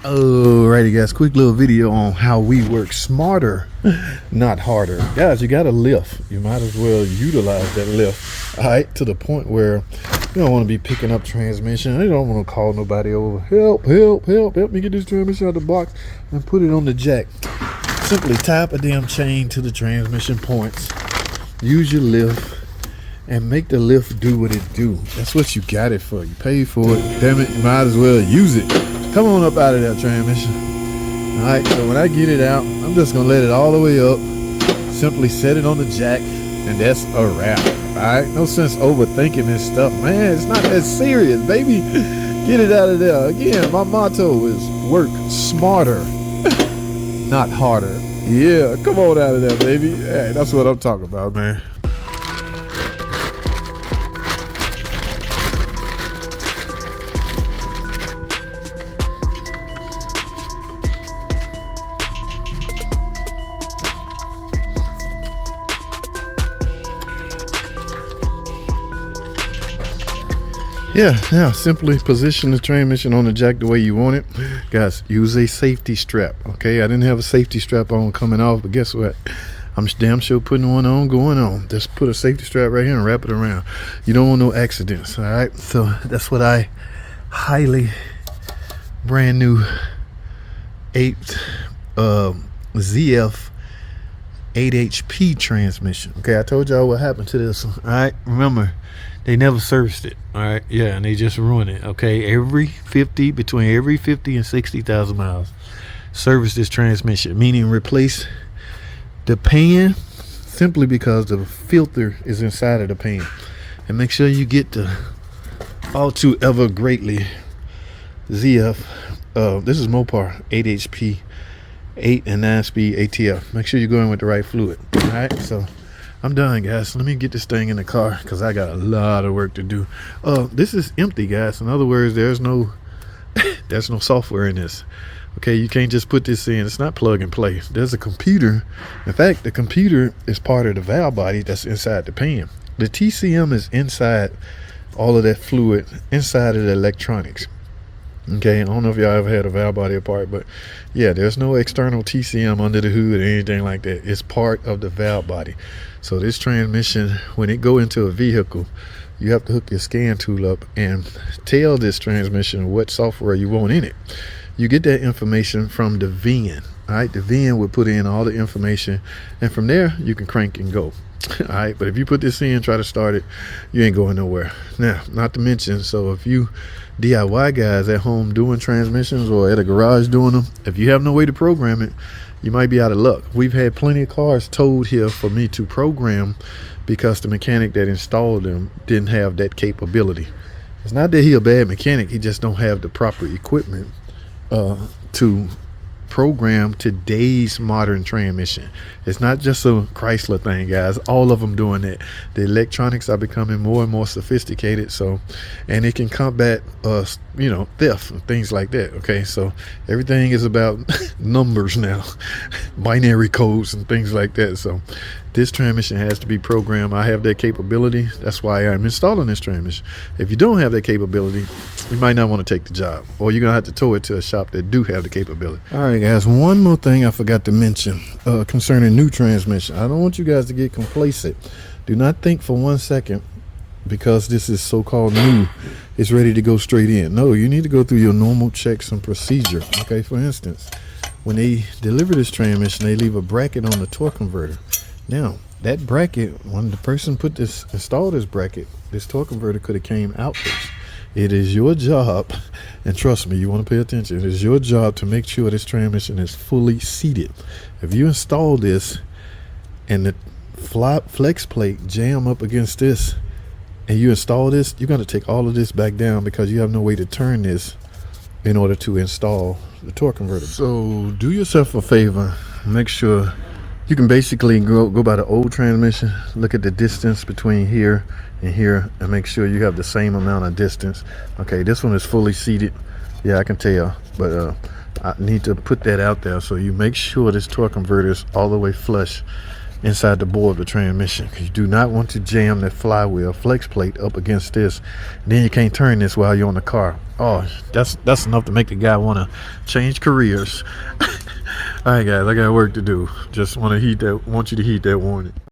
Alrighty guys, quick little video on how we work smarter, not harder. Guys, you got a lift. You might as well utilize that lift, alright, to the point where you don't want to be picking up transmission. You don't want to call nobody over. Help me get this transmission out of the box and put it on the jack. Simply tap a damn chain to the transmission points. Use your lift and make the lift do what it do. That's what you got it for. You pay for it. Damn it, you might as well use it. Come on up out of that transmission. Alright, so when I get it out, I'm just gonna let it all the way up. Simply set it on the jack, and that's a wrap. Alright, no sense overthinking this stuff, man. It's not that serious, baby. Get it out of there. Again, my motto is work smarter, not harder. Yeah, come on out of there, baby. Hey, that's what I'm talking about, man. Yeah, simply position the transmission on the jack the way you want it. Guys, use a safety strap, okay? I didn't have a safety strap on coming off, but guess what? I'm damn sure putting one on going on. Just put a safety strap right here and wrap it around. You don't want no accidents, all right? So that's what I highly brand new 8 ZF 8 HP transmission. Okay, I told y'all what happened to this one. All right, remember, they never serviced it. All right, yeah, and they just ruined it. Okay, between every 50 and 60,000 miles, service this transmission, meaning replace the pan, simply because the filter is inside of the pan. And make sure you get the all too ever greatly ZF. This is Mopar 8 HP 8 and 9 speed ATF. Make sure you're going with the right fluid. All right, so I'm done, guys. Let me get this thing in the car because I got a lot of work to do. This is empty, guys. In other words, there's no software in this. Okay, you can't just put this in. It's not plug and play. There's a computer. In fact, the computer is part of the valve body that's inside the pan. The TCM is inside all of that fluid, inside of the electronics. Okay, I don't know if y'all ever had a valve body apart, but yeah, there's no external TCM under the hood or anything like that. It's part of the valve body. So this transmission, when it go into a vehicle, you have to hook your scan tool up and tell this transmission what software you want in it. You get that information from the VIN. All right, the VIN will put in all the information, and from there you can crank and go. All right, but if you put this in, try to start it, you ain't going nowhere. Now, not to mention, so if you DIY guys at home doing transmissions or at a garage doing them, if you have no way to program it, you might be out of luck. We've had plenty of cars towed here for me to program because the mechanic that installed them didn't have that capability. It's not that he a bad mechanic, he just don't have the proper equipment to program today's modern transmission. It's not just a Chrysler thing, guys. All of them doing that. The electronics are becoming more and more sophisticated, so, and it can combat theft and things like that. Okay, so everything is about numbers now, binary codes and things like that. So this transmission has to be programmed. I have that capability. That's why I'm installing this transmission. If you don't have that capability, you might not want to take the job, or you're gonna have to tow it to a shop that do have the capability. All right, guys, one more thing I forgot to mention concerning new transmission. I don't want you guys to get complacent. Do not think for 1 second because this is so-called new, it's ready to go straight in. No, you need to go through your normal checks and procedure. Okay, for instance, when they deliver this transmission, they leave a bracket on the torque converter. Now, that bracket, when the person installed this bracket, this torque converter could have came out first. It is your job, and trust me, you want to pay attention. It is your job to make sure this transmission is fully seated. If you install this and the flex plate jam up against this and you install this, you're going to take all of this back down because you have no way to turn this in order to install the torque converter. So do yourself a favor, make sure you can basically go by the old transmission, look at the distance between here and here, and make sure you have the same amount of distance. Okay, this one is fully seated. Yeah, I can tell, but I need to put that out there so you make sure this torque converter is all the way flush inside the bore of the transmission. You do not want to jam that flywheel flex plate up against this. And then you can't turn this while you're on the car. Oh, that's enough to make the guy want to change careers. All right, guys, I got work to do. Just want you to heed that warning.